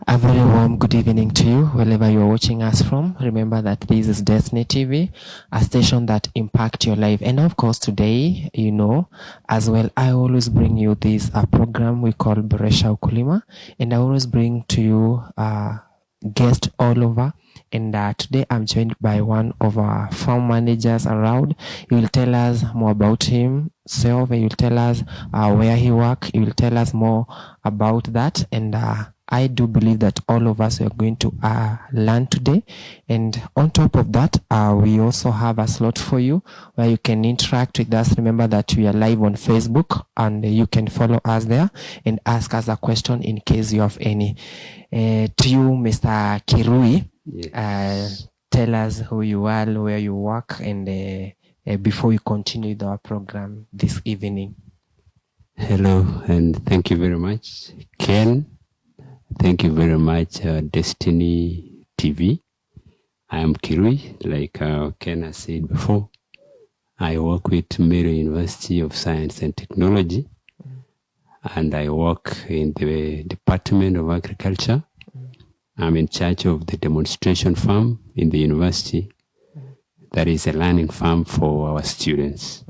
A very warm good evening to you, wherever you're watching us from. Remember that this is Destiny TV, a station that impacts your life. And of course, today, as well, I always bring you this program we call Boresha Ukulima. And I always bring to you guests all over. And today I'm joined by one of our farm managers around. He will tell us more about himself. He will tell us where he works. He will tell us more about that. And I do believe that all of us are going to learn today. And on top of that, we also have a slot for you where you can interact with us. Remember that we are live on Facebook and you can follow us there and ask us a question in case you have any. To you, Mr. Kirui, yes. Tell us who you are, where you work, and before we continue with our program this evening. Hello, and thank you very much, Ken. Thank you very much, Destiny TV. I am Kirui, like Ken has said before. I work with Mary University of Science and Technology, and I work in the Department of Agriculture. I'm in charge of the demonstration farm in the university. That is a learning farm for our students.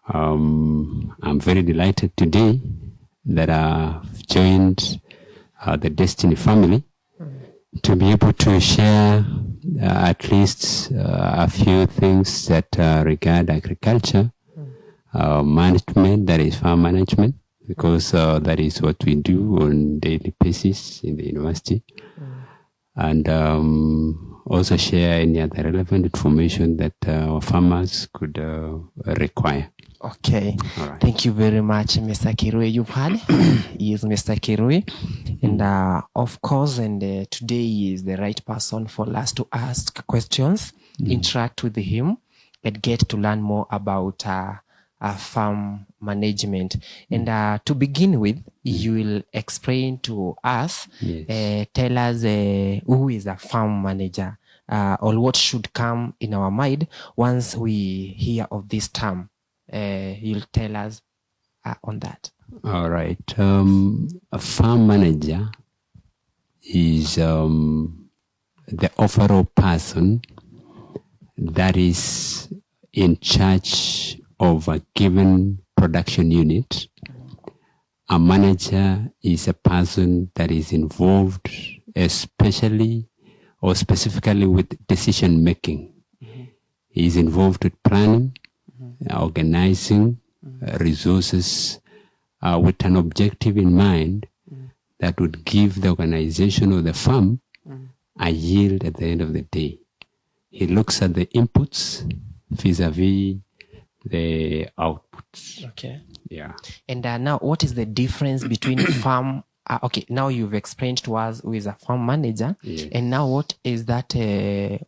I'm very delighted today that I've joined the Destiny family to be able to share at least a few things that regard agriculture, management, that is farm management, because that is what we do on daily basis in the university, and also share any other relevant information that our farmers could require. Okay, right. Thank you very much, Mr. Kirui. You've heard, he is Mr. Kirui, and of course, today he is the right person for us to ask questions, interact with him, and get to learn more about farm management. And to begin with, you will explain to us, tell us who is a farm manager, or what should come in our mind once we hear of this term. You'll tell us on that. All right. A farm manager is the overall person that is in charge of a given production unit. A manager is a person that is involved especially or specifically with decision making. He is involved with planning, organizing resources with an objective in mind that would give the organization of the farm a yield at the end of the day. He looks at the inputs vis-a-vis the outputs. Okay. Yeah. And now what is the difference between farm? Okay, now you've explained to us who is a farm manager. Yes. And now what is that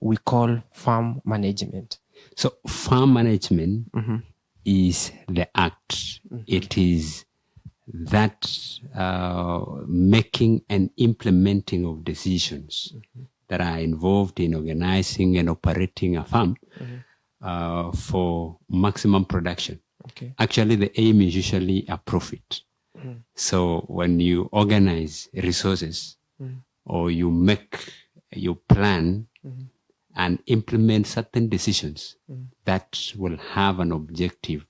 we call farm management? So farm management is the act. It is that making and implementing of decisions that are involved in organizing and operating a farm for maximum production. Okay. Actually, the aim is usually a profit. So when you organize resources or you plan and implement certain decisions that will have an objective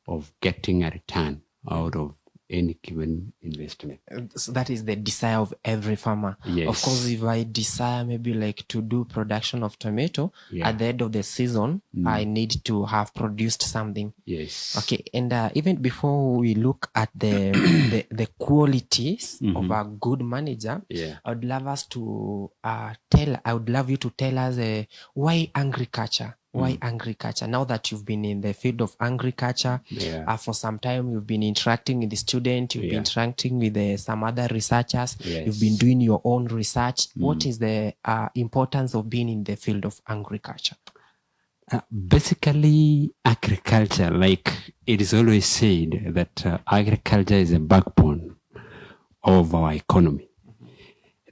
of getting a return out of any given investment. So that is the desire of every farmer. Yes. Of course, if I desire maybe like to do production of tomato at the end of the season, I need to have produced something. Yes. Okay. And even before we look at the qualities of a good manager, I would love us to I would love you to tell us why agriculture? Why agriculture? Now that you've been in the field of agriculture for some time, you've been interacting with the student, you've been interacting with some other researchers, you've been doing your own research. What is the importance of being in the field of agriculture? Basically, agriculture, like it is always said that agriculture is a backbone of our economy.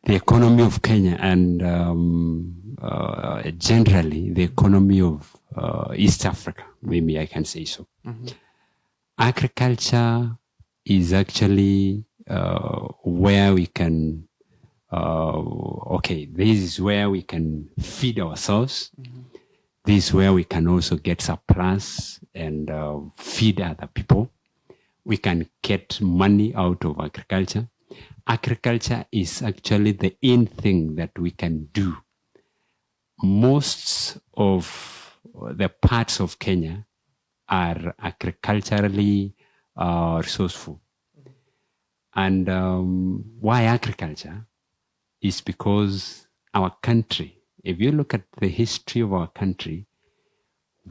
The economy of Kenya and generally the economy of East Africa, maybe I can say so. Agriculture is actually where we can okay, this is where we can feed ourselves. This is where we can also get surplus and feed other people. We can get money out of agriculture. Agriculture is actually the in thing that we can do. Most of the parts of Kenya are agriculturally resourceful. And why agriculture? Is because our country, if you look at the history of our country,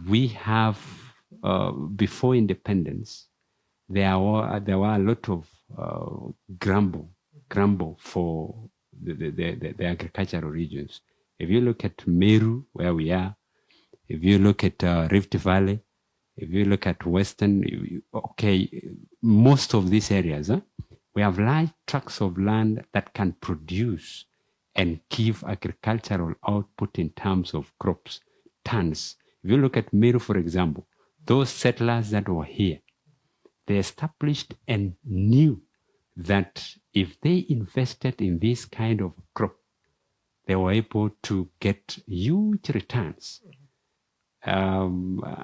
we have, before independence, there were a lot of grumble for the agricultural regions. If you look at Meru, where we are, if you look at Rift Valley, if you look at Western, okay, most of these areas, we have large tracts of land that can produce and give agricultural output in terms of crops, tons. If you look at Meru, for example, those settlers that were here, they established and knew that if they invested in this kind of crop, they were able to get huge returns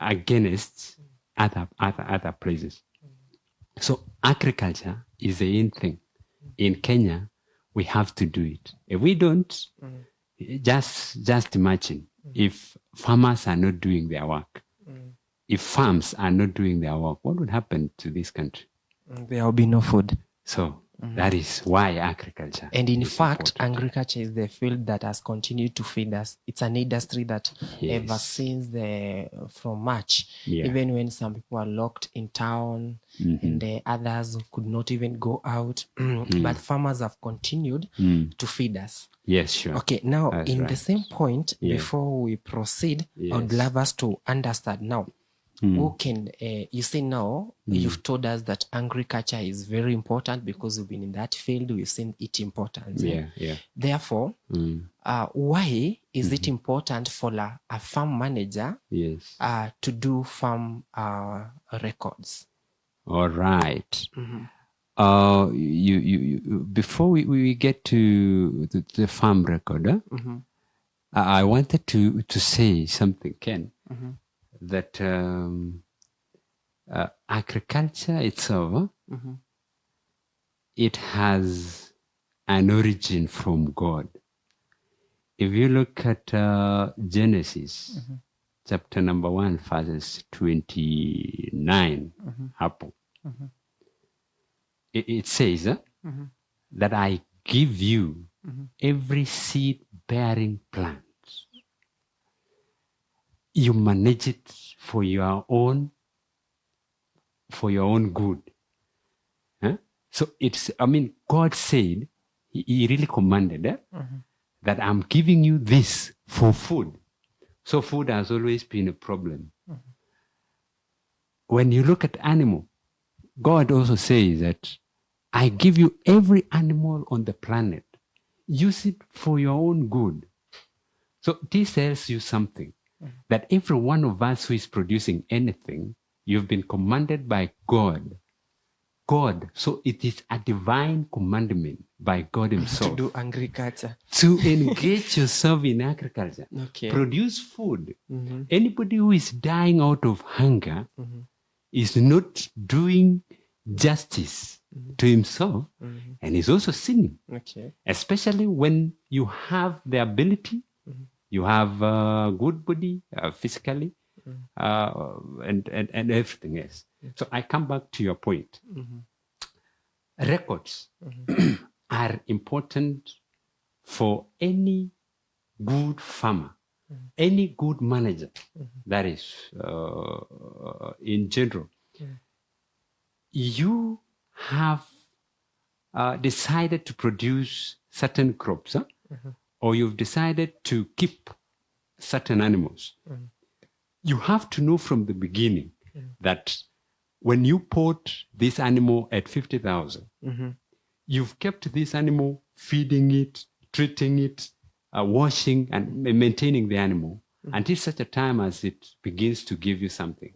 against other places. So agriculture is the in thing. In Kenya, we have to do it. If we don't, just imagine if farmers are not doing their work, if farms are not doing their work, what would happen to this country? There will be no food. So that is why agriculture. And in fact, important. agriculture is the field that has continued to feed us. It's an industry that Yes. ever since from March, Yeah. even when some people are locked in town and the others could not even go out, but farmers have continued to feed us. Yes, sure. Okay, now That's in right. the same point, Yeah. before we proceed, I would Yes. love us to understand now. Who can you say now? You've told us that agriculture is very important because we've been in that field. We've seen its importance. Yeah. Therefore, why is it important for a farm manager Yes. to do farm records? All right. You before we get to the farm record, I wanted to say something, Ken, that agriculture itself, it has an origin from God. If you look at Genesis, chapter number 1, verses 29, hapo, it says that I give you every seed-bearing plant. You manage it for your own good. So it's, God said, He really commanded that I'm giving you this for food. So food has always been a problem. When you look at animal, God also says that I give you every animal on the planet. Use it for your own good. So this tells you something, that every one of us who is producing anything, you've been commanded by God. So it is a divine commandment by God Himself. To do agriculture. To engage yourself in agriculture. Okay. Produce food. Anybody who is dying out of hunger is not doing justice to himself and is also sinning. Okay. Especially when you have the ability, you have a good body physically, and everything else. So I come back to your point. Records are important for any good farmer, any good manager, that is, in general. You have decided to produce certain crops, or you've decided to keep certain animals. You have to know from the beginning that when you put this animal at 50,000, you've kept this animal, feeding it, treating it, washing and maintaining the animal until such a time as it begins to give you something.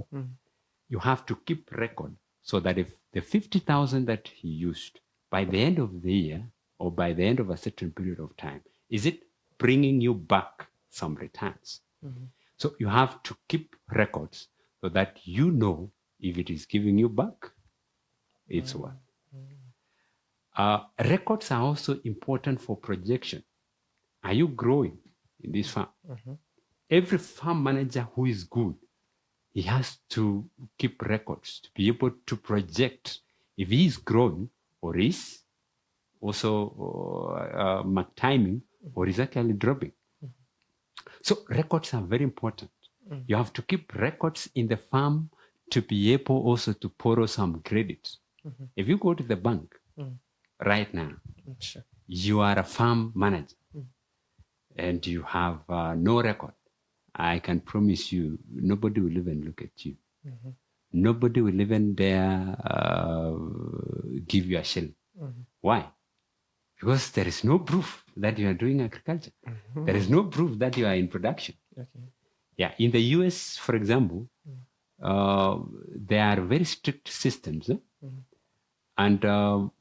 You have to keep record so that if the 50,000 that he used, by the end of the year or by the end of a certain period of time, is it bringing you back some returns? So you have to keep records so that you know if it is giving you back, it's what. Records are also important for projection. Are you growing in this farm? Every farm manager who is good, he has to keep records to be able to project if he is growing or is also timing or is actually dropping. So records are very important. You have to keep records in the farm to be able also to borrow some credit. If you go to the bank right now, Sure. you are a farm manager and you have no record, I can promise you, nobody will even look at you. Nobody will even dare give you a shilling. Why? Because there is no proof that you are doing agriculture. There is no proof that you are in production. Okay. Yeah, in the US, for example, there are very strict systems. And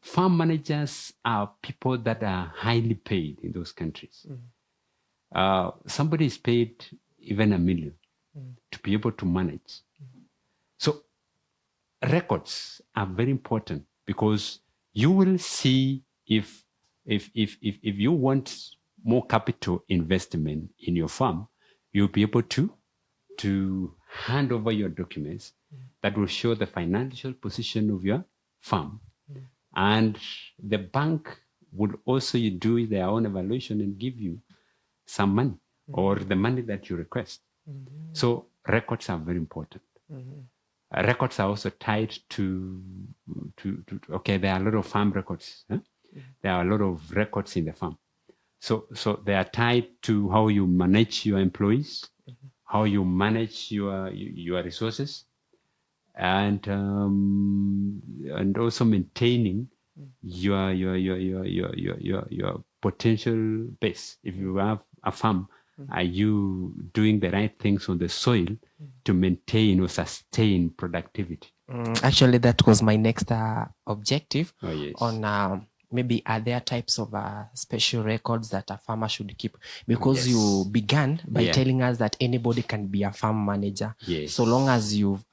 farm managers are people that are highly paid in those countries. Somebody is paid even $1 million to be able to manage. So records are very important because you will see if you want more capital investment in your farm, you'll be able to hand over your documents that will show the financial position of your farm. And the bank would also do their own evaluation and give you some money or the money that you request. So records are very important. Records are also tied to okay, there are a lot of farm records. There are a lot of records in the farm. So they are tied to how you manage your employees, how you manage your resources, and also maintaining your potential base. If you have a farm, are you doing the right things on the soil to maintain or sustain productivity? Actually, that was my next objective. Oh, yes. On maybe are there types of special records that a farmer should keep? Because you began by telling us that anybody can be a farm manager, so long as you've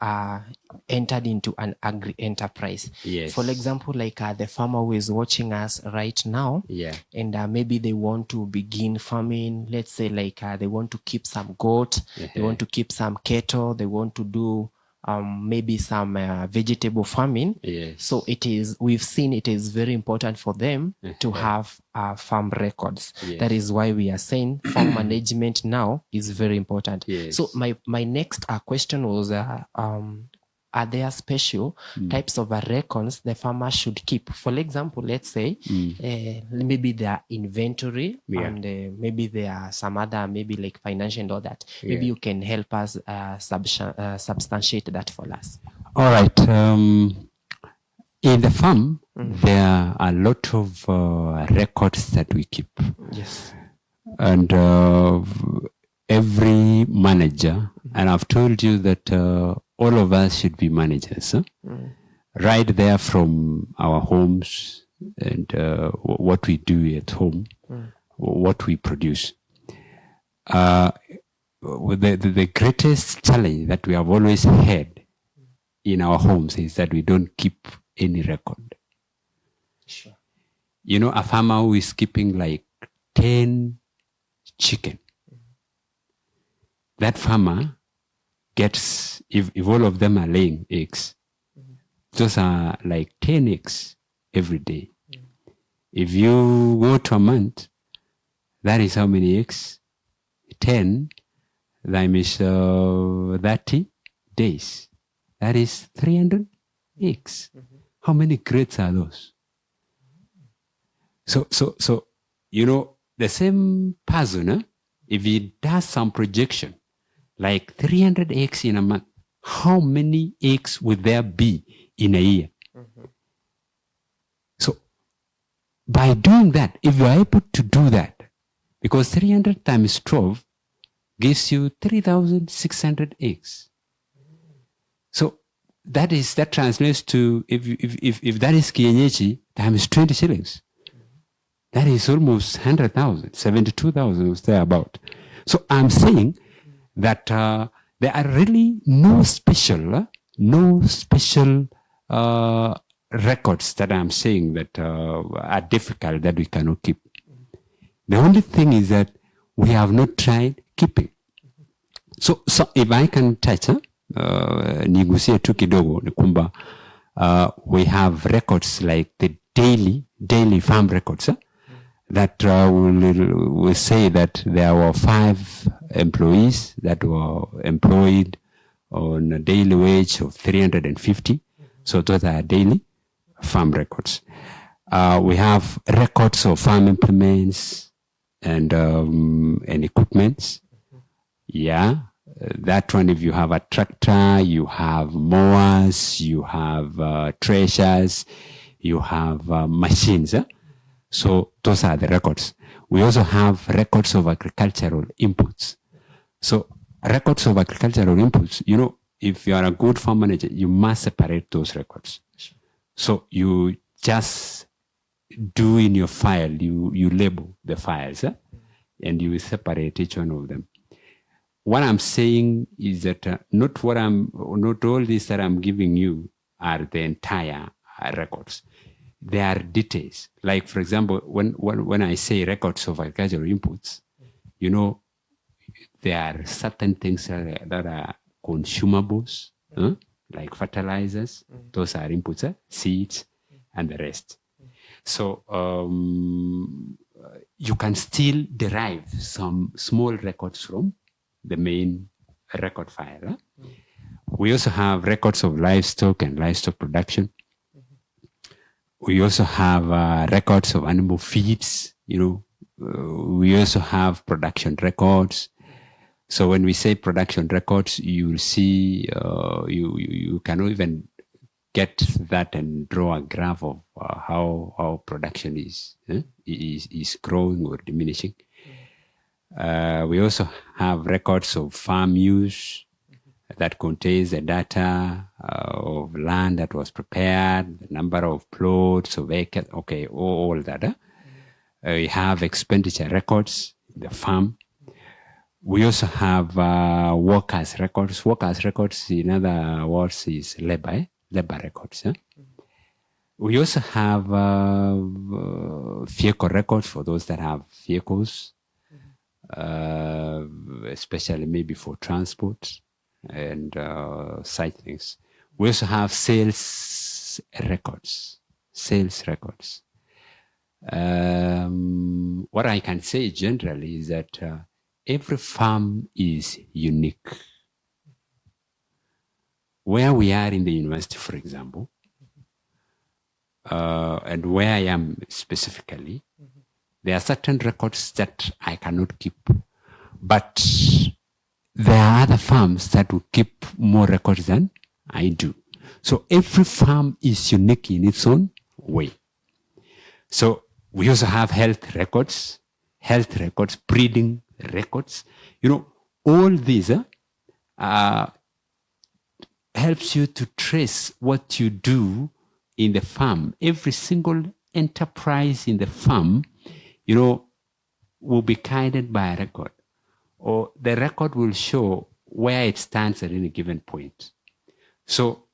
entered into an agri enterprise. For example, like the farmer who is watching us right now, and maybe they want to begin farming. Let's say like they want to keep some goat, they want to keep some cattle, they want to do maybe some vegetable farming. So we've seen it is very important for them to have farm records. That is why we are saying farm management now is very important. So my next question was, are there special types of records the farmer should keep? For example, let's say maybe their inventory and maybe there are some other, maybe like financial and all that. Maybe you can help us substantiate that for us. All right. In the farm, there are a lot of records that we keep. Yes. And every manager, and I've told you that all of us should be managers, right there from our homes and what we do at home, what we produce. The greatest challenge that we have always had in our homes is that we don't keep any record. Sure. You know, a farmer who is keeping like 10 chicken, that farmer gets, if all of them are laying eggs, those are like 10 eggs every day. If you go to a month, that is how many eggs? 10 times 30 days. That is 300 eggs. How many crates are those? So you know, the same person, if he does some projection, like 300 eggs in a month, how many eggs would there be in a year? So by doing that, if you are able to do that, because 300 times 12 gives you 3,600 eggs. So that translates to, if that is kienyeji times 20 shillings. That is almost 100,000, 72,000 was there about. So I'm saying that there are really no special records that I'm saying that are difficult that we cannot keep. The only thing is that we have not tried keeping. So if I can touch, nigusie tu kidogo ni kwamba we have records like the daily farm records that will say that there were 5 employees that were employed on a daily wage of 350. So those are daily farm records. We have records of farm implements and equipments. Yeah, that one, if you have a tractor, you have mowers, you have threshers, you have machines. So those are the records. We also have records of agricultural inputs. So records of agricultural inputs, you know, if you are a good farm manager, you must separate those records. So you just do in your file, you label the files, and you separate each one of them. What I'm saying is that not all this that I'm giving you are the entire records. There are details. Like, for example, when I say records of agricultural inputs, you know, there are certain things that are consumables, like fertilizers. Those are inputs, seeds, and the rest. So you can still derive some small records from the main record file. We also have records of livestock and livestock production. We also have records of animal feeds, you know. We also have production records. So when we say production records, you will see, you can even get that and draw a graph of how production is growing or diminishing. We also have records of farm use that contains the data of land that was prepared, the number of plots of acres, okay, all that. We have expenditure records in the farm. We also have workers records. Workers records, in other words, is labor records. We also have vehicle records for those that have vehicles, especially maybe for transport and such things. We also have sales records. What I can say generally is that every farm is unique. Where we are in the university, for example, and where I am specifically, there are certain records that I cannot keep. But there are other farms that will keep more records than I do. So every farm is unique in its own way. So we also have health records, breeding records. You know, all these helps you to trace what you do in the farm. Every single enterprise in the farm, you know, will be guided by a record, or the record will show where it stands at any given point. So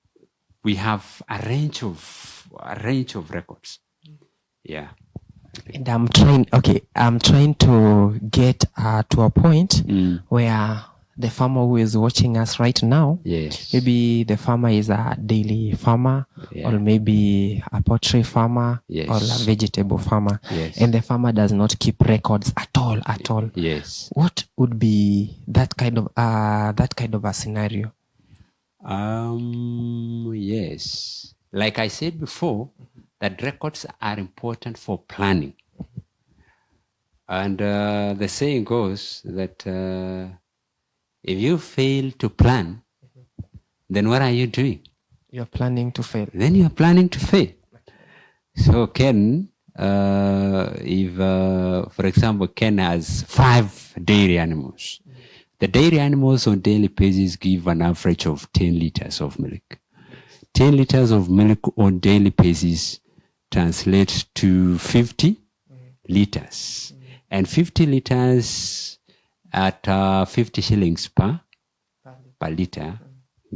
we have a range of records. Yeah. And I'm trying to get to a point where the farmer who is watching us right now, yes, maybe the farmer is a daily farmer, yeah, or maybe a poultry farmer, yes, or a vegetable farmer, yes, and the farmer does not keep records at all. Yes. What would be that kind of a scenario? Yes. Like I said before, that records are important for planning. And the saying goes that if you fail to plan, then what are you doing? You're planning to fail. Then you're planning to fail. So Ken, if, for example, Ken has 5 dairy animals. The dairy animals on daily basis give an average of 10 liters of milk. 10 liters of milk on daily basis translates to 50 liters. And 50 liters at 50 shillings per liter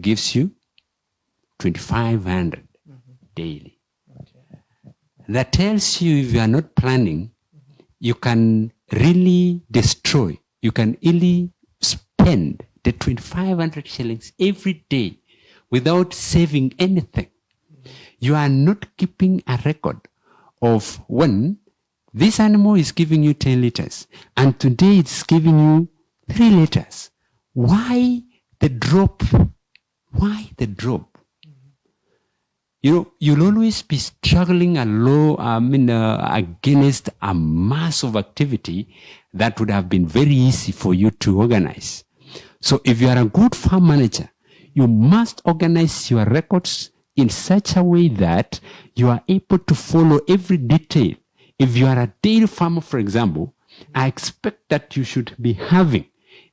gives you 2,500 daily. That tells you if you are not planning, you can really destroy, you can really spend the 2,500 shillings every day without saving anything. You are not keeping a record of when this animal is giving you 10 liters and today it's giving you 3 liters. Why the drop? Why the drop? You know, you'll always be struggling against a mass of activity that would have been very easy for you to organize. So if you are a good farm manager, you must organize your records in such a way that you are able to follow every detail. If you are a dairy farmer, for example, I expect that you should be having,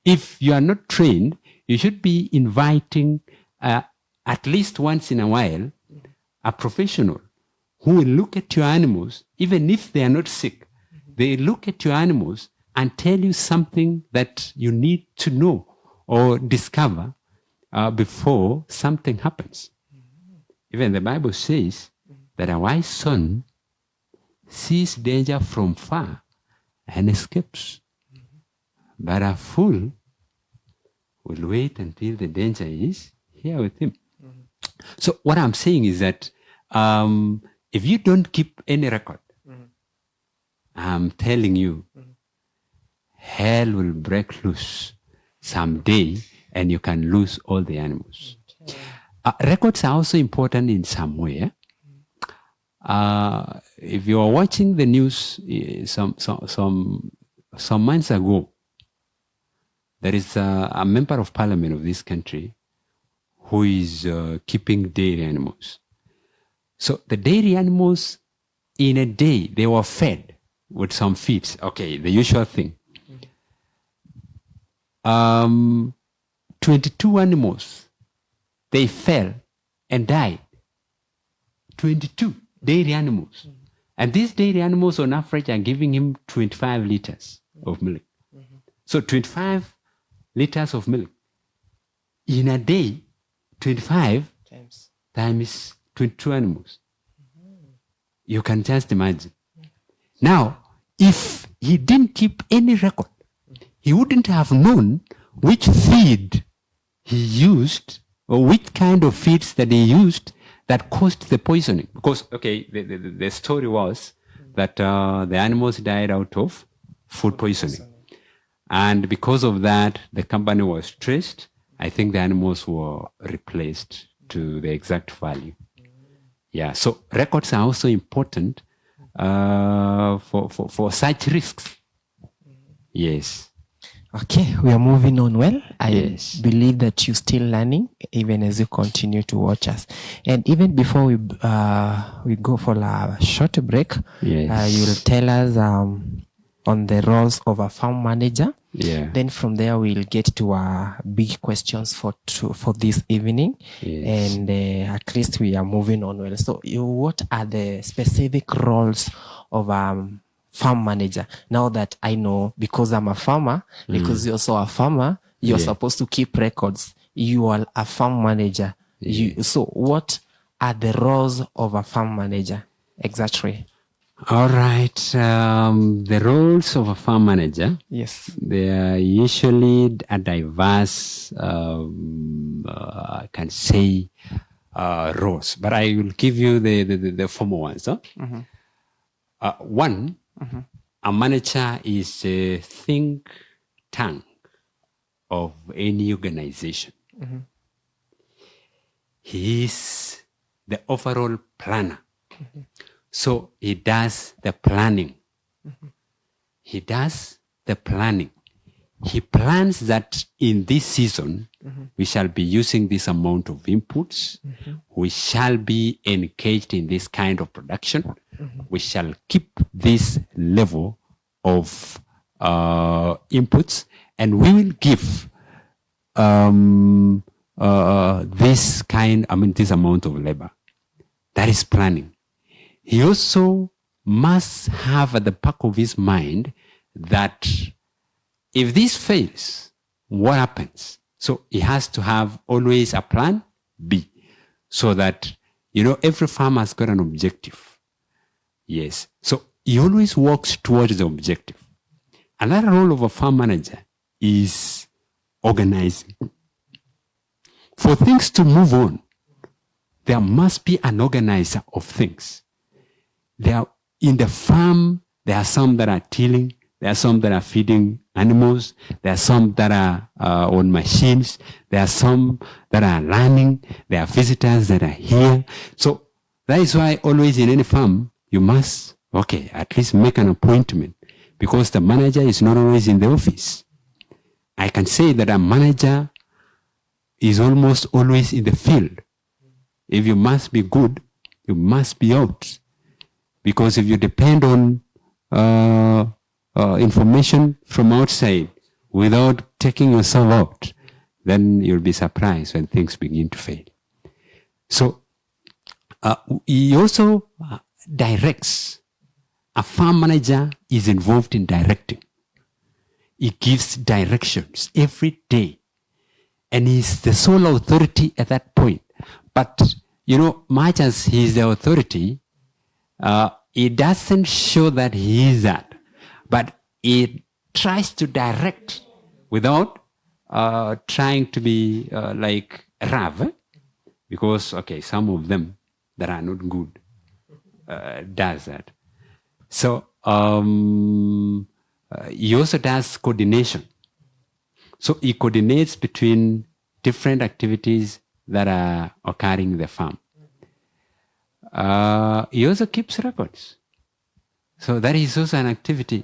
if you are not trained, you should be inviting at least once in a while a professional who will look at your animals, even if they are not sick. They look at your animals and tell you something that you need to know or discover before something happens. Even the Bible says that a wise son sees danger from far and escapes. But a fool will wait until the danger is here with him. So what I'm saying is that if you don't keep any record, I'm telling you, hell will break loose someday and you can lose all the animals. Records are also important in some way. If you are watching the news some months ago, there is a member of parliament of this country who is keeping dairy animals. So the dairy animals, in a day, they were fed with some feeds. Okay, the usual thing. 22 animals, they fell and died. 22 dairy animals. And these dairy animals on average are giving him 25 liters of milk. So 25 liters of milk. In a day, 25 times 22 animals. You can just imagine. Now, if he didn't keep any record, he wouldn't have known which feed he used or which kind of feeds that he used that caused the poisoning. Because, okay, the story was that the animals died out of food poisoning. And because of that, the company was traced. I think the animals were replaced to the exact value. Yeah, so records are also important for such risks. Yes. Okay, we are moving on well. I believe that you're still learning even as you continue to watch us. And even before we go for a short break, you will tell us on the roles of a farm manager. Yeah. Then from there we'll get to our big questions for this evening. Yes. And at least we are moving on well. So what are the specific roles of farm manager? Now that I know, because I'm a farmer, because you're also a farmer, you're supposed to keep records. You are a farm manager. So what are the roles of a farm manager exactly? All right. The roles of a farm manager. Yes. They are usually a diverse, I can say, roles. But I will give you the formal ones. Huh? One, a manager is a think tank of any organization. He is the overall planner. So he does the planning. He does the planning. He plans that in this season, we shall be using this amount of inputs. We shall be engaged in this kind of production. We shall keep this level of inputs, and we will give this amount of labor. That is planning. He also must have at the back of his mind that if this fails, what happens? So he has to have always a plan B, so that, every farmer has got an objective. Yes. So he always works towards the objective. Another role of a farm manager is organizing. For things to move on, there must be an organizer of things. In the farm, there are some that are tilling, there are some that are feeding animals, there are some that are on machines, there are some that are running, there are visitors that are here. So that is why always in any farm, you must, at least make an appointment, because the manager is not always in the office. I can say that a manager is almost always in the field. If you must be good, you must be out. Because if you depend on information from outside without taking yourself out, then you'll be surprised when things begin to fail. So he also directs. A farm manager is involved in directing. He gives directions every day. And he's the sole authority at that point. But, much as he's the authority, he doesn't show that he is that. But he tries to direct without trying to be like Rav. Because, some of them that are not good does that. So he also does coordination. So he coordinates between different activities that are occurring in the farm. He also keeps records. So that is also an activity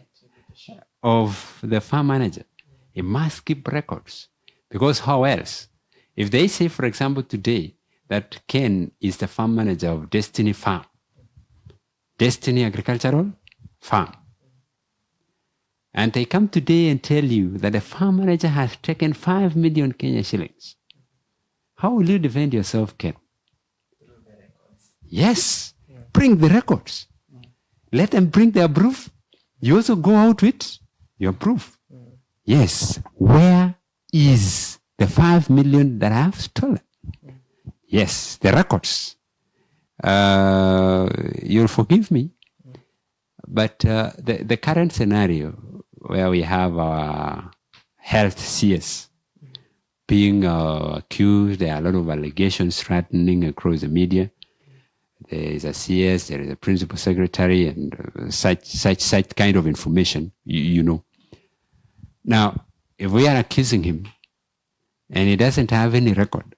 of the farm manager. He must keep records. Because how else? If they say, for example, today that Ken is the farm manager of Destiny Farm, Destiny Agricultural Farm, and they come today and tell you that the farm manager has taken 5 million Kenya shillings, how will you defend yourself, Ken? Yes, bring the records. Let them bring their proof. You also go out with your proof. Yes, where is the 5 million that I have stolen? Yes, the records. You'll forgive me, but the current scenario where we have our health CS being accused, there are a lot of allegations threatening across the media. There is a CS, there is a principal secretary, and such kind of information, you know. Now, if we are accusing him and he doesn't have any record,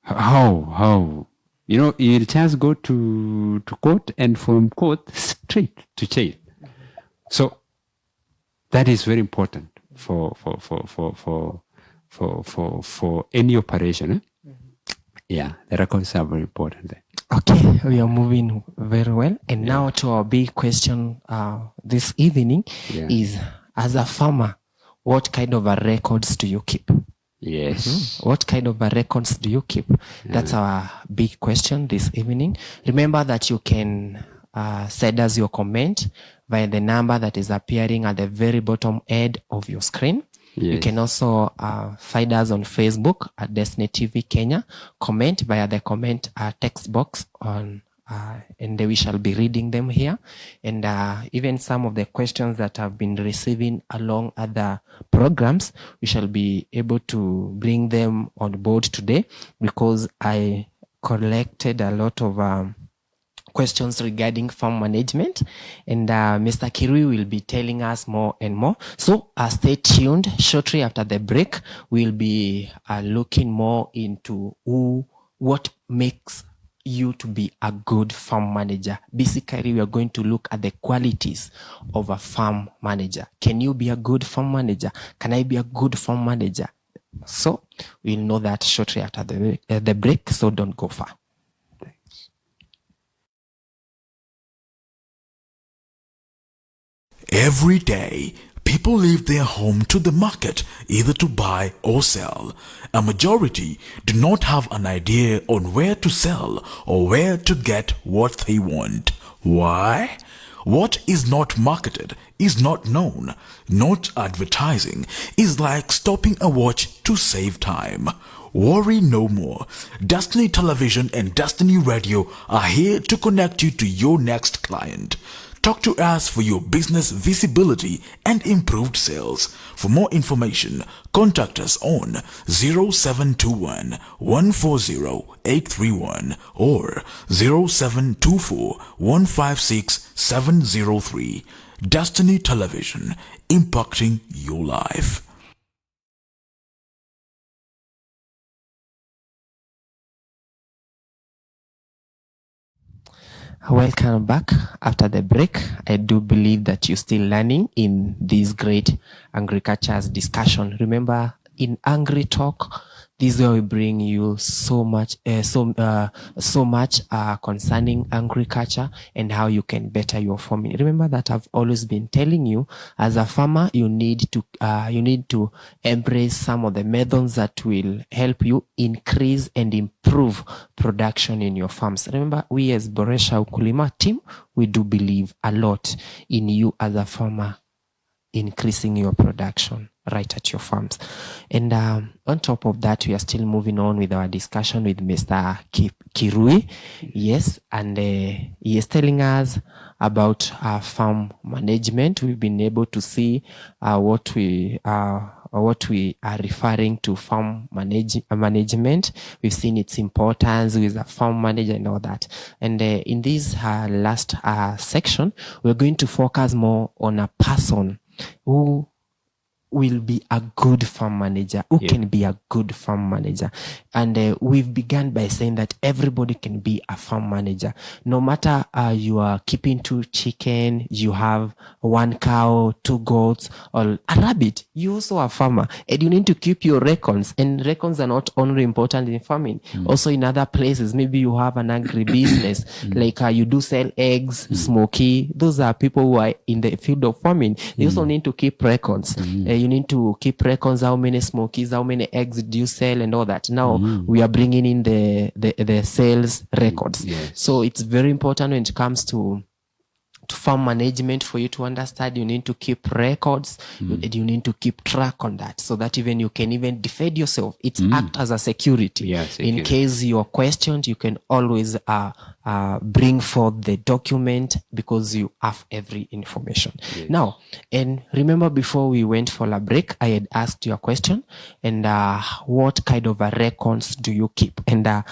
how? You know, he'll just go to court, and from court straight to jail. So that is very important for any operation. Yeah, the records are very important there. Okay, we are moving very well. And now to our big question this evening is, as a farmer, what kind of records do you keep? Yes. Mm-hmm. What kind of records do you keep? That's our big question this evening. Remember that you can send us your comment via the number that is appearing at the very bottom end of your screen. Yes. You can also find us on Facebook at Destiny TV Kenya. Comment via the comment text box on, and we shall be reading them here. And even some of the questions that have been receiving along other programs, we shall be able to bring them on board today, because I collected a lot of questions regarding farm management, and Mr. Kirui will be telling us more and more. So stay tuned. Shortly after the break, we'll be looking more into what makes you to be a good farm manager. Basically, we are going to look at the qualities of a farm manager. Can you be a good farm manager? Can I be a good farm manager? So we'll know that shortly after the break, so don't go far. Every day, people leave their home to the market either to buy or sell. A majority do not have an idea on where to sell or where to get what they want. Why? What is not marketed is not known. Not advertising is like stopping a watch to save time. Worry no more. Destiny Television and Destiny Radio are here to connect you to your next client. Talk to us for your business visibility and improved sales. For more information, contact us on 0721 140 831 or 0724 156 703. Destiny Television, impacting your life. Welcome back after the break. I do believe that you're still learning in this great agriculture's discussion. Remember, in Angry Talk, this is where we bring you so much concerning agriculture and how you can better your farming. Remember that I've always been telling you, as a farmer, you need to embrace some of the methods that will help you increase and improve production in your farms. Remember, we as Boresha Ukulima team, we do believe a lot in you as a farmer increasing your production right at your farms. And on top of that, we are still moving on with our discussion with Mr. Kirui. Yes, and he is telling us about farm management. We've been able to see what we are referring to farm management. We've seen its importance with a farm manager and all that. And in this last section, we're going to focus more on a person who will be a good farm manager, who can be a good farm manager. And we've begun by saying that everybody can be a farm manager. No matter you are keeping 2 chicken, you have 1 cow, 2 goats, or a rabbit, you also a farmer. And you need to keep your records. And records are not only important in farming, also in other places. Maybe you have an agribusiness, like you do sell eggs, smoky. Those are people who are in the field of farming. They also need to keep records. You need to keep records, how many smokies, how many eggs do you sell and all that. Now we are bringing in the sales records. So it's very important when it comes to farm management. For you to understand, you need to keep records, you need to keep track on that, so that even you can even defend yourself. It's act as a security. In case you are questioned, you can always bring forth the document because you have every information. Now, and remember, before we went for a break, I had asked you a question, and what kind of records do you keep? And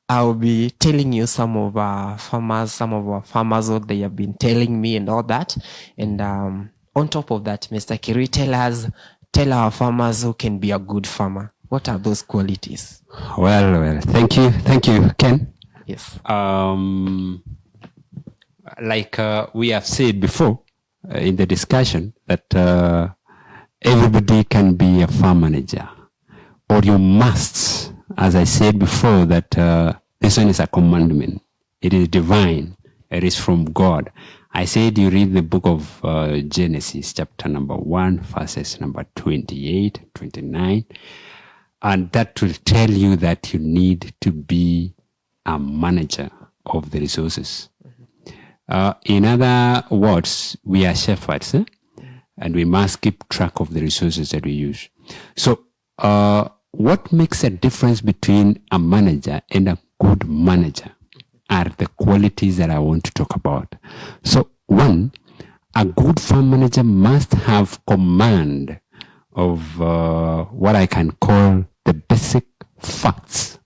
I'll be telling you some of our farmers, what they have been telling me and all that. And on top of that, Mr. Kiri, tell our farmers who can be a good farmer. What are those qualities? Well, thank you, Ken. Yes. Like we have said before in the discussion, that everybody can be a farm manager, or you must. As I said before, that this one is a commandment. It is divine. It is from God. I said you read the book of Genesis, chapter number 1, verses number 28, 29, and that will tell you that you need to be a manager of the resources. In other words, we are shepherds, and we must keep track of the resources that we use. So, what makes a difference between a manager and a good manager are the qualities that I want to talk about. So, 1, a good farm manager must have command of what I can call the basic facts.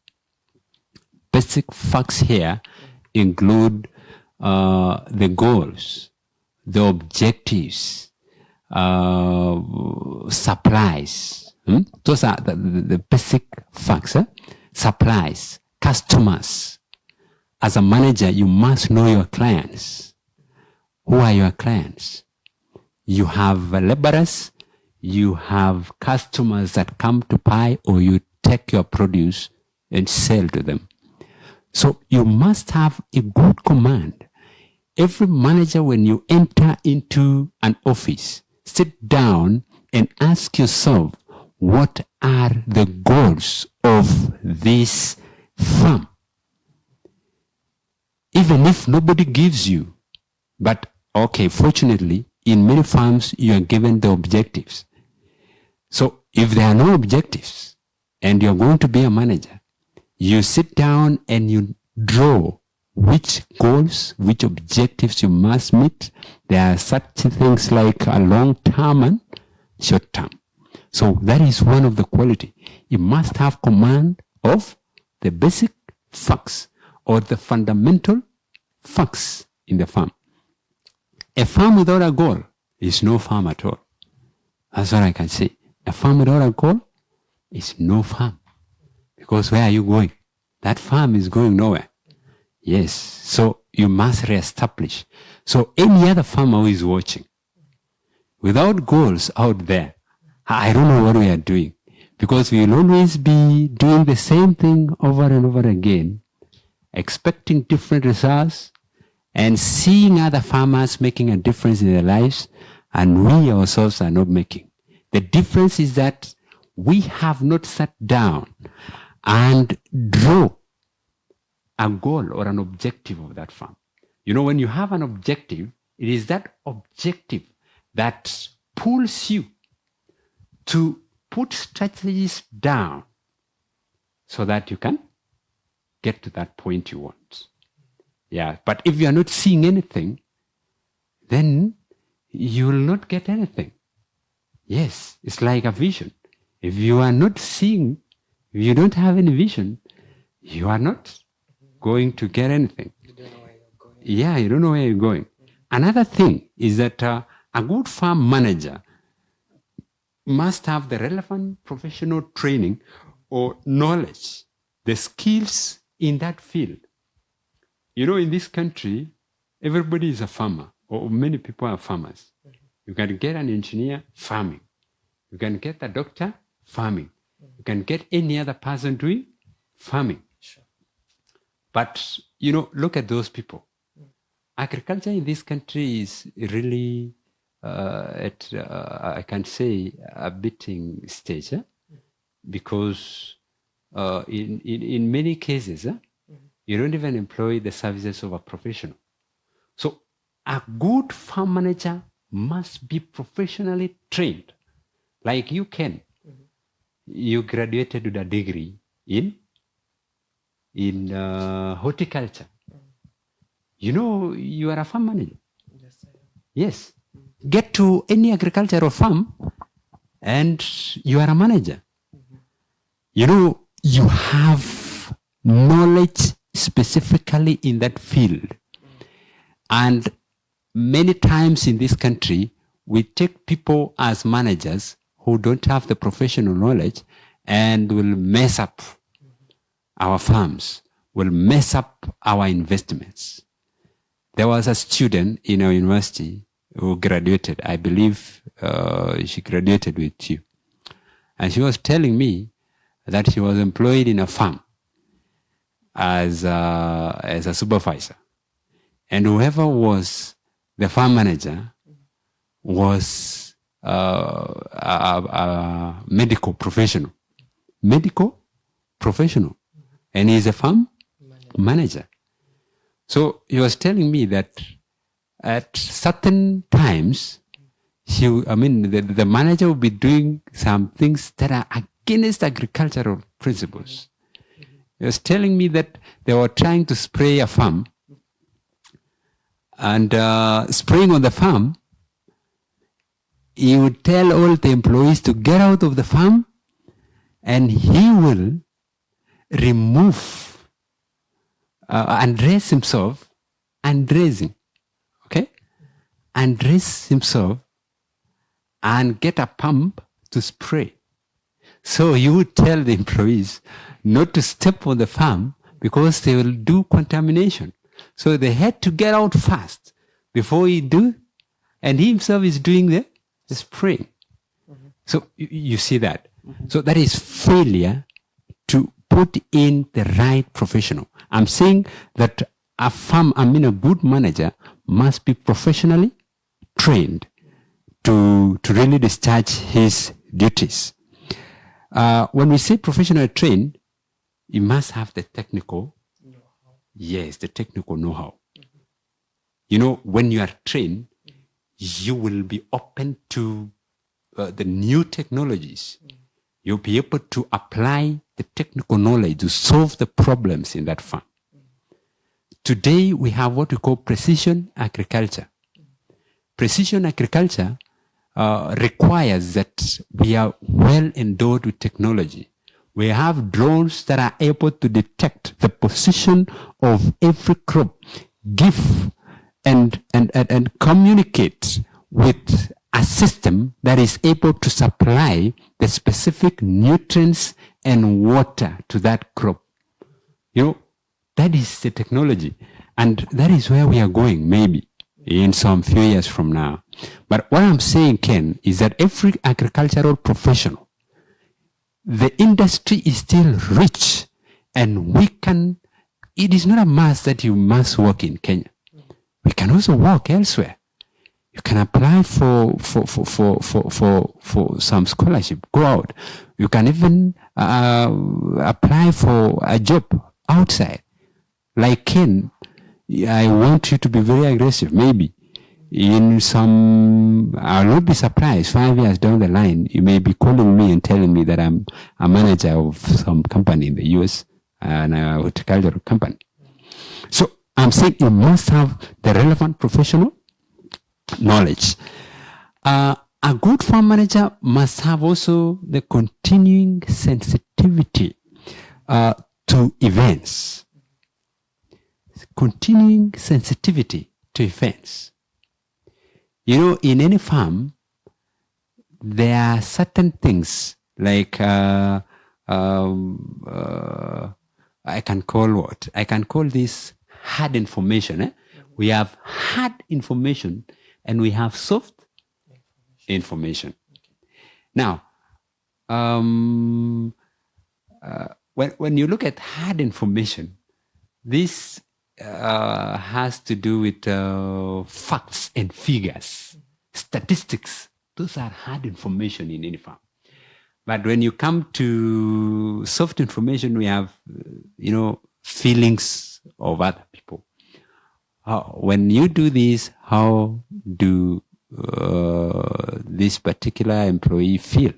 Basic facts here include the goals, the objectives, supplies. Those are the basic facts. Supplies, customers. As a manager, you must know your clients. Who are your clients? You have laborers, you have customers that come to buy, or you take your produce and sell to them. So you must have a good command. Every manager, when you enter into an office, sit down and ask yourself, what are the goals of this farm? Even if nobody gives you, but Okay, fortunately, in many farms, you are given the objectives. So if there are no objectives and you're going to be a manager, you sit down and you draw which goals, which objectives you must meet. There are such things like a long term and short term. So that is one of the quality. You must have command of the basic facts or the fundamental facts in the farm. A farm without a goal is no farm at all. That's what I can say. A farm without a goal is no farm. Because where are you going? That farm is going nowhere. Yes. So you must reestablish. So any other farmer who is watching, without goals out there, I don't know what we are doing. Because we will always be doing the same thing over and over again, expecting different results, and seeing other farmers making a difference in their lives, and we ourselves are not making. The difference is that we have not sat down and draw a goal or an objective of that farm. You know, when you have an objective, it is that objective that pulls you to put strategies down so that you can get to that point you want. Yeah, but if you are not seeing anything, then you will not get anything. Yes, it's like a vision. If you are not seeing, if you don't have any vision, you are not going to get anything. You don't know where you're going. Yeah, you don't know where you're going. Another thing is that a good farm manager must have the relevant professional training or knowledge, the skills in that field. You know, in this country, everybody is a farmer, or many people are farmers. You can get an engineer farming. You can get a doctor farming. You can get any other person doing farming. Sure. But, you know, look at those people. Agriculture in this country is really I can say, a beating stage, because in many cases, you don't even employ the services of a professional. So a good farm manager must be professionally trained. Like you can. You graduated with a degree in horticulture. You know, you are a farm manager. Yes, I am. Yes. Get to any agricultural farm and you are a manager. You know, you have knowledge specifically in that field. And many times in this country, we take people as managers who don't have the professional knowledge and will mess up our farms, will mess up our investments. There was a student in our university who graduated. I believe she graduated with you. And she was telling me that she was employed in a farm as a supervisor. And whoever was the farm manager was a medical professional. Medical professional. And he's a farm manager. So he was telling me that at certain times, the manager will be doing some things that are against agricultural principles. He was telling me that they were trying to spray a farm, and spraying on the farm, he would tell all the employees to get out of the farm, and he will remove, undress himself, undressing. Okay? Undress himself and get a pump to spray. So you would tell the employees not to step on the farm because they will do contamination. So they had to get out fast before he do, and he himself is doing the spraying. So you see that. So that is failure to put in the right professional. I'm saying that a good manager must be professionally trained to really discharge his duties. When we say professionally trained, you must have the technical know-how. Yes, the technical know-how. when you are trained, you will be open to the new technologies. You'll be able to apply the technical knowledge to solve the problems in that farm. Today, we have what we call precision agriculture. Precision agriculture requires that we are well endowed with technology. We have drones that are able to detect the position of every crop, give and communicate with a system that is able to supply the specific nutrients and water to that crop. That is the technology. And that is where we are going, maybe, in some few years from now. But what I'm saying, Ken, is that every agricultural professional, the industry is still rich, and it is not a must that you must work in Kenya. We can also work elsewhere. You can apply for some scholarship, go out. You can even apply for a job outside. Like Ken, I want you to be very aggressive. Maybe I'll not be surprised 5 years down the line, you may be calling me and telling me that I'm a manager of some company in the US, an horticultural company. So I'm saying you must have the relevant professional knowledge. A good farm manager must have also the continuing sensitivity to events. Continuing sensitivity to events. In any farm, there are certain things like I can call this hard information. We have hard information and we have soft information. Now, when you look at hard information, this has to do with facts and figures, statistics. Those are hard information in any farm. But when you come to soft information, we have, feelings of other people. When you do this, how do this particular employee feel?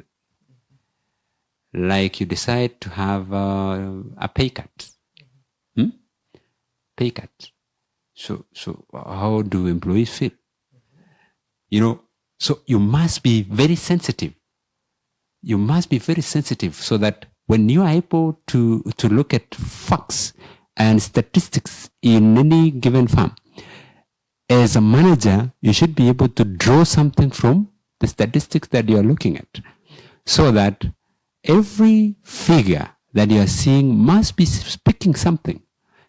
Like you decide to have a pay cut. Pay cut. So how do employees feel? So you must be very sensitive. You must be very sensitive so that when you are able to look at facts and statistics in any given farm, as a manager, you should be able to draw something from the statistics that you are looking at, so that every figure that you are seeing must be speaking something.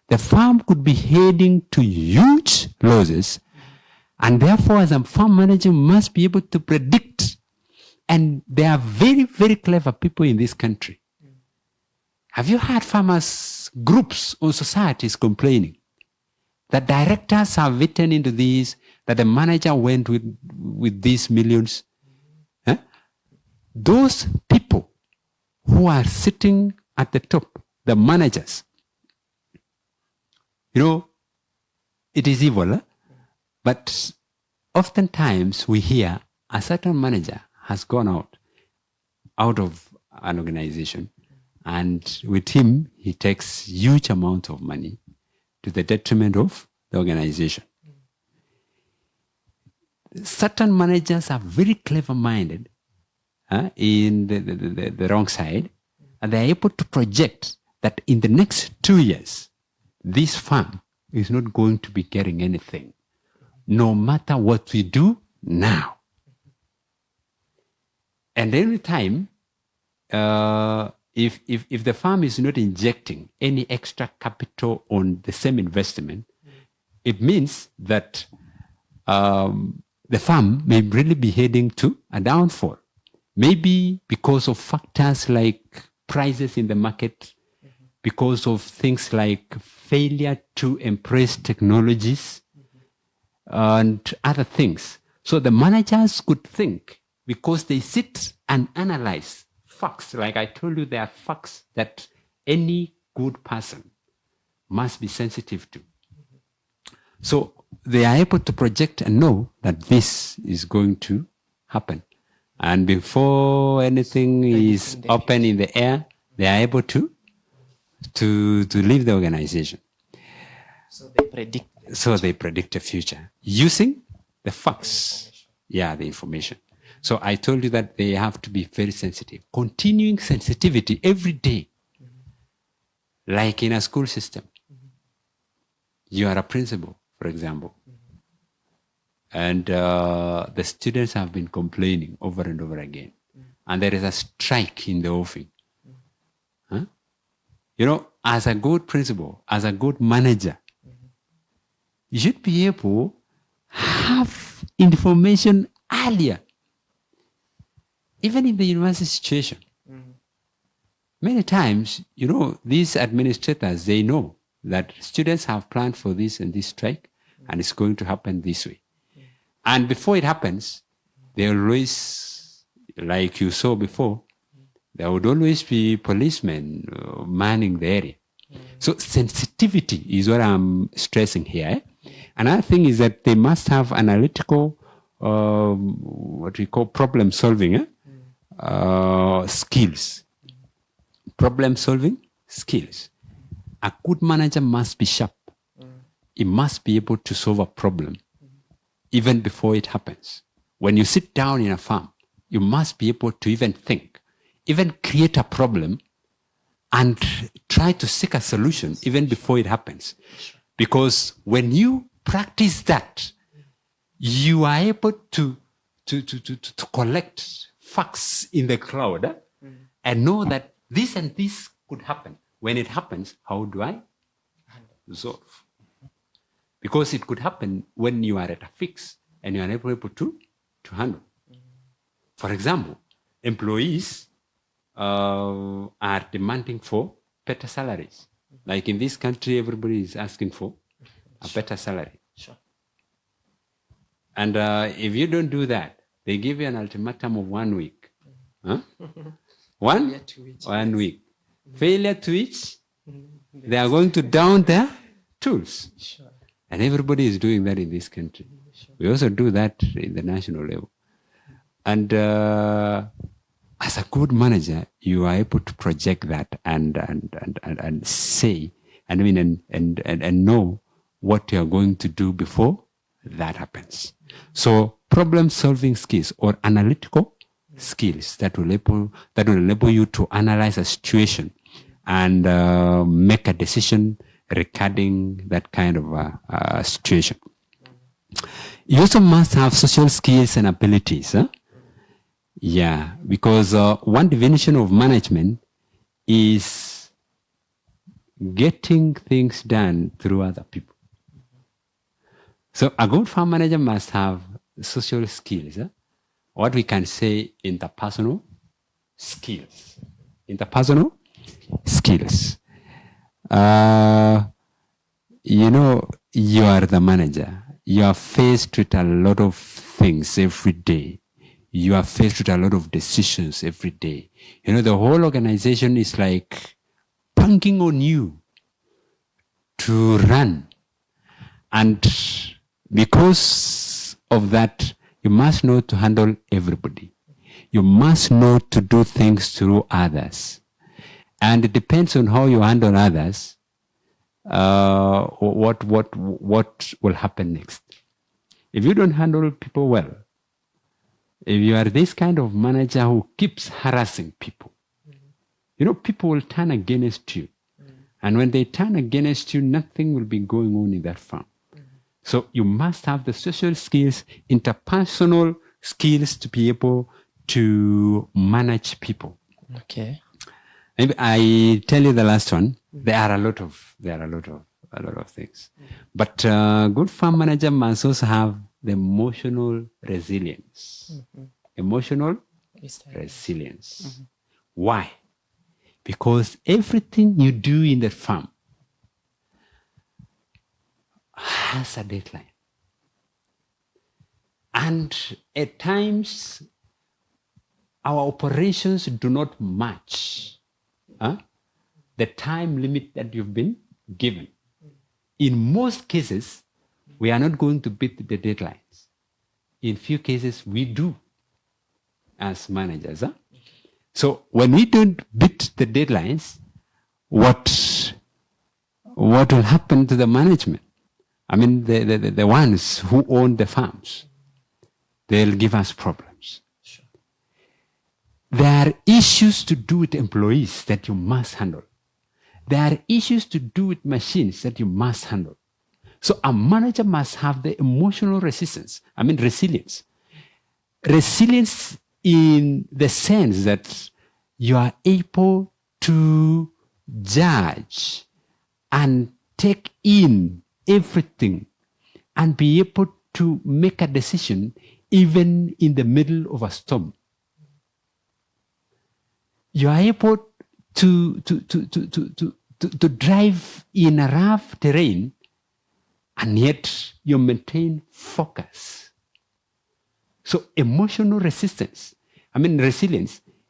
The farm could be heading to huge losses, and therefore, as a farm manager, must be able to predict. And there are very, very clever people in this country. Have you heard farmers groups or societies complaining that directors have written into these, that the manager went with these millions? Those people who are sitting at the top, the managers, it is evil. But oftentimes we hear a certain manager has gone out of an organization, and with him, he takes huge amount of money to the detriment of the organization. Certain managers are very clever-minded in the wrong side, and they're able to project that in the next 2 years, this farm is not going to be getting anything, no matter what we do now. And every time, if the farm is not injecting any extra capital on the same investment, it means that the farm may really be heading to a downfall. Maybe because of factors like prices in the market, because of things like failure to embrace technologies and other things. So the managers could think, because they sit and analyze facts. Like I told you, there are facts that any good person must be sensitive to. So they are able to project and know that this is going to happen. And before anything is open in the air, they are able to leave the organization. So they predict. So they predict the future using the facts. Yeah, the information. So I told you that they have to be very sensitive. Continuing sensitivity every day. Like in a school system. You are a principal, for example. And the students have been complaining over and over again. And there is a strike in the offing. Huh? You know, as a good principal, as a good manager, you should be able to have information earlier. Even in the university situation. Many times, you know, these administrators, they know that students have planned for this and this strike, and it's going to happen this way. And before it happens, they always, like you saw before, there would always be policemen manning the area. So sensitivity is what I'm stressing here. Another thing is that they must have analytical, what we call problem solving skills. Problem solving skills. A good manager must be sharp. He must be able to solve a problem even before it happens. When you sit down in a farm, you must be able to even think, even create a problem and try to seek a solution even before it happens. Because when you practice that, you are able to collect facts in the crowd and know that this and this could happen. When it happens, how do I resolve? Because it could happen when you are at a fix and you are able to handle. For example, employees are demanding for better salaries. Like in this country, everybody is asking for a better salary. Sure. And if you don't do that, they give you an ultimatum of 1 week. Huh? One week. Failure to which, they are going to down their tools. Sure. And everybody is doing that in this country. Sure. We also do that in the national level. And as a good manager, you are able to project that and say, and know what you are going to do before that happens. So problem-solving skills or analytical skills that will enable you to analyze a situation and make a decision regarding that kind of situation. You also must have social skills and abilities. Yeah, because one definition of management is getting things done through other people. So a good farm manager must have social skills. What we can say interpersonal skills. Interpersonal skills. You know, you are the manager. You are faced with a lot of things every day. You are faced with a lot of decisions every day. You know, the whole organization is like banking on you to run. And because of that, you must know to handle everybody. You must know to do things through others. And it depends on how you handle others, what will happen next. If you don't handle people well, if you are this kind of manager who keeps harassing people, you know, people will turn against you. And when they turn against you, nothing will be going on in that farm. So you must have the social skills, interpersonal skills to be able to manage people. Okay. Maybe I tell you the last one. There are a lot of things. But good farm manager must also have the emotional resilience. Emotional resilience. Why? Because everything you do in the farm has a deadline. And at times, our operations do not match the time limit that you've been given. In most cases, we are not going to beat the deadlines. In few cases, we do as managers. Huh? So when we don't beat the deadlines, what will happen to the management? I mean, the ones who own the farms, they'll give us problems. Sure. There are issues to do with employees that you must handle. There are issues to do with machines that you must handle. So a manager must have the emotional resilience. Resilience in the sense that you are able to judge and take in everything and be able to make a decision even in the middle of a storm. You are able to drive in a rough terrain, and yet you maintain focus. So emotional resilience,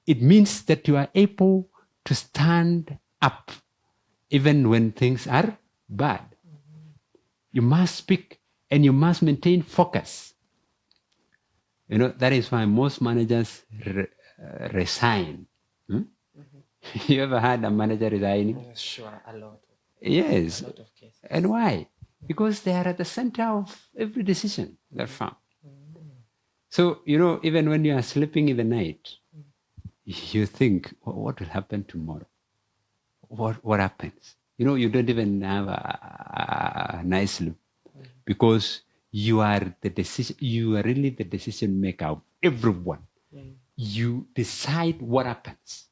it means that you are able to stand up even when things are bad. You must speak and you must maintain focus. That is why most managers resign. You ever had a manager resigning? Sure, a lot. Yes. A lot of cases. And why? Because they are at the center of every decision that farm. So, even when you are sleeping in the night, you think, what will happen tomorrow? What happens? You don't even have a nice sleep because you are really the decision maker of everyone. You decide what happens.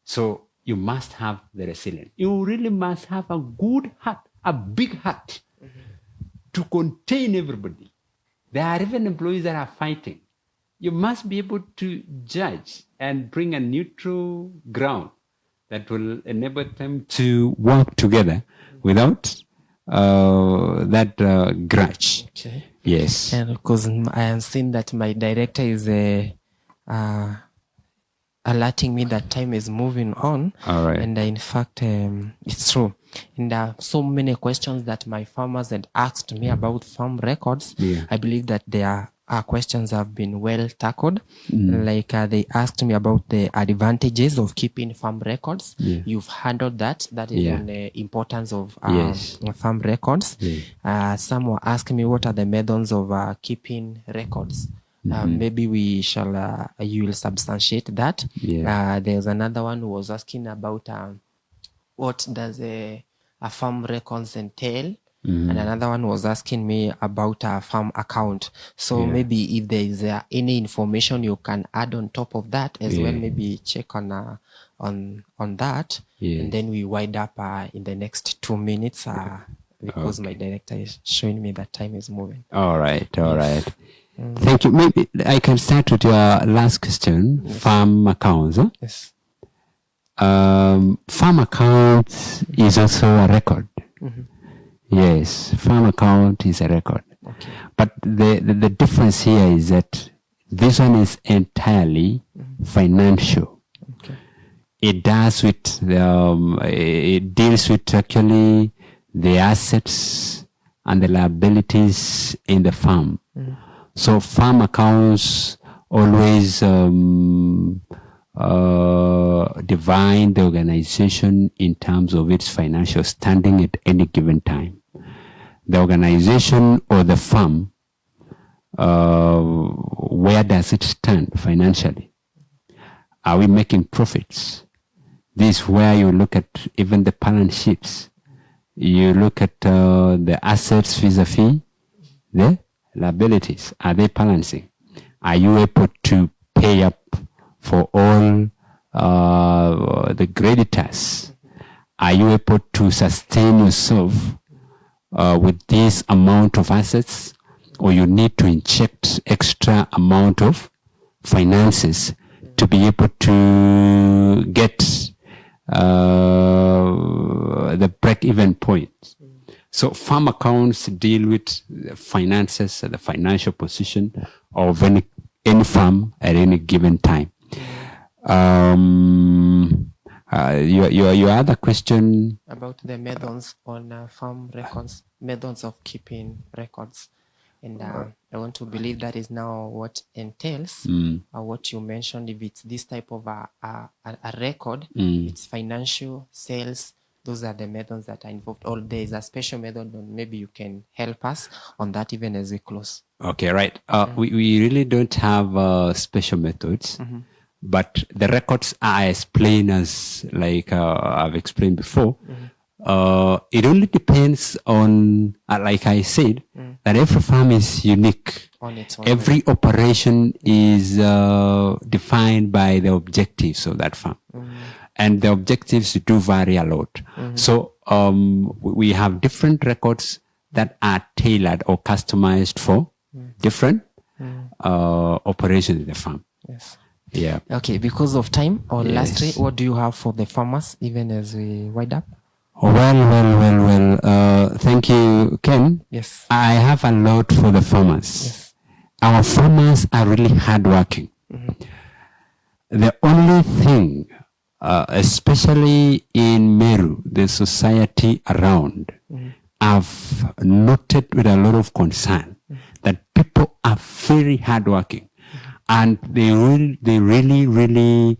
So you must have the resilience. You really must have a good heart, a big heart to contain everybody. There are even employees that are fighting. You must be able to judge and bring a neutral ground that will enable them to work together without that grudge. Okay. Yes. And because I have seen that my director is alerting me that time is moving on. All right. And in fact, it's true. And there are so many questions that my farmers had asked me about farm records. Yeah. I believe that their questions have been well tackled. Like they asked me about the advantages of keeping farm records. Yeah. You've handled that. That is Yeah. on the importance of Yes. farm records. Yeah. Some were asking me what are the methods of keeping records. Maybe we shall, you will substantiate that. Yeah. There's another one who was asking about what does a farm records entail? And another one was asking me about a farm account. So maybe if there is any information you can add on top of that as well, maybe check on that. Yes. And then we wind up in the next 2 minutes because my director is showing me that time is moving. All right. Thank you. Maybe I can start with your last question. Yes. Farm accounts. Huh? Yes. Farm accounts is also a record. Yes, farm account is a record. Okay. But the difference here is that this one is entirely financial. Okay. It deals with actually the assets and the liabilities in the farm. So farm accounts always define the organization in terms of its financial standing at any given time. The organization or the farm, where does it stand financially? Are we making profits? This is where you look at even the balance sheets. You look at the assets vis-a-vis the liabilities. Are they balancing? Are you able to pay up for all the creditors? Are you able to sustain yourself with this amount of assets, or you need to inject extra amount of finances to be able to get the break-even point? So farm accounts deal with the finances, the financial position of any farm at any given time. Your other question about the methods on farm records. methods of keeping records. And I want to believe that is now what entails what you mentioned. If it's this type of a record, it's financial, sales, those are the methods that are involved. Or there is a special method, and maybe you can help us on that even as we close. Okay, right. We really don't have special methods, but the records are as plain as, like I've explained before. It only depends on, like I said, that every farm is unique. On its own Every operation is defined by the objectives of that farm. And the objectives do vary a lot. So we have different records that are tailored or customized for different operations in the farm. Yes. Yeah. Okay, because of time, or Yes. lastly, what do you have for the farmers, even as we wind up? Well. Thank you, Ken. Yes. I have a lot for the farmers. Yes. Our farmers are really hardworking. The only thing, especially in Meru, the society around, I've noted with a lot of concern that people are very hardworking, and they really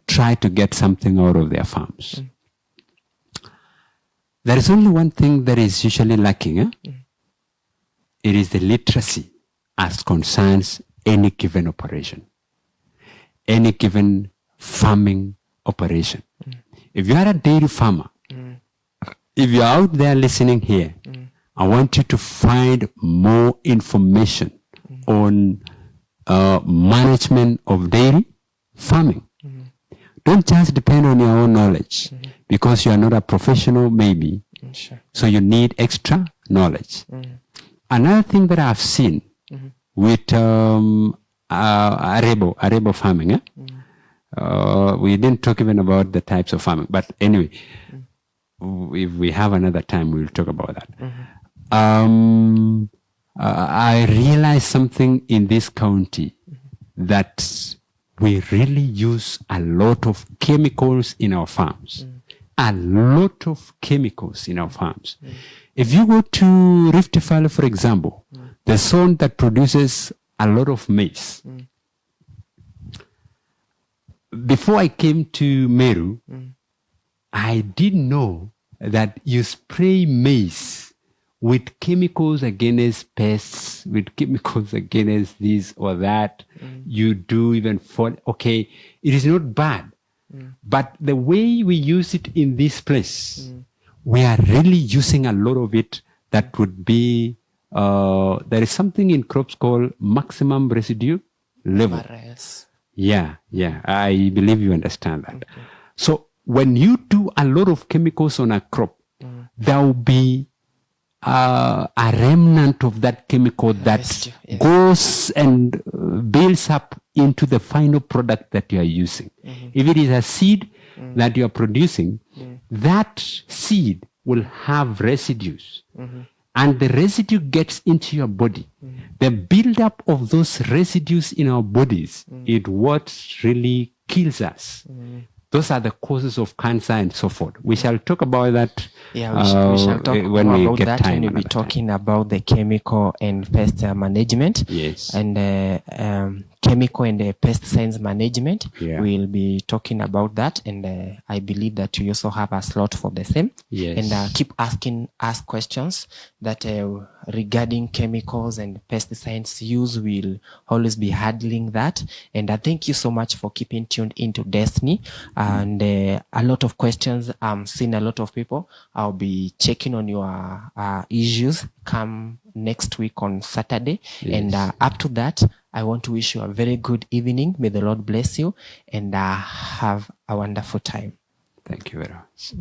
try to get something out of their farms. There is only one thing that is usually lacking. It is the literacy as concerns any given operation, any given farming operation. If you are a dairy farmer, if you're out there listening here, I want you to find more information on management of dairy farming. Don't just depend on your own knowledge, because you are not a professional maybe, Sure. so you need extra knowledge. Another thing that I've seen with arable farming, we didn't talk even about the types of farming, but anyway, if we have another time, we'll talk about that. I realized something in this county, that we really use a lot of chemicals in our farms. A lot of chemicals in our farms. If you go to Rift Valley, for example, the zone that produces a lot of maize. Before I came to Meru, I didn't know that you spray maize with chemicals against pests, with chemicals against this or that. You do even for, okay, it is not bad. But the way we use it in this place, we are really using a lot of it that would be, there is something in crops called maximum residue level. Barres. Yeah, I believe you understand that. Okay. So when you do a lot of chemicals on a crop, there will be a remnant of that chemical that goes and builds up into the final product that you are using. If it is a seed that you are producing, that seed will have residues. And the residue gets into your body. The buildup of those residues in our bodies is what really kills us. Those are the causes of cancer and so forth. We shall talk about that. Yeah, we shall talk when more we about get that time. when we'll be talking about the chemical and pest management. Yes. And chemical and pesticides management. Yeah. We'll be talking about that, and I believe that we also have a slot for the same. Yes. And keep asking us questions that regarding chemicals and pesticides use. We'll always be handling that. And thank you so much for keeping tuned into Destiny. And a lot of questions. I'm seeing a lot of people. I'll be checking on your issues come next week on Saturday. Yes. And up to that, I want to wish you a very good evening. May the Lord bless you, and have a wonderful time. Thank you very much.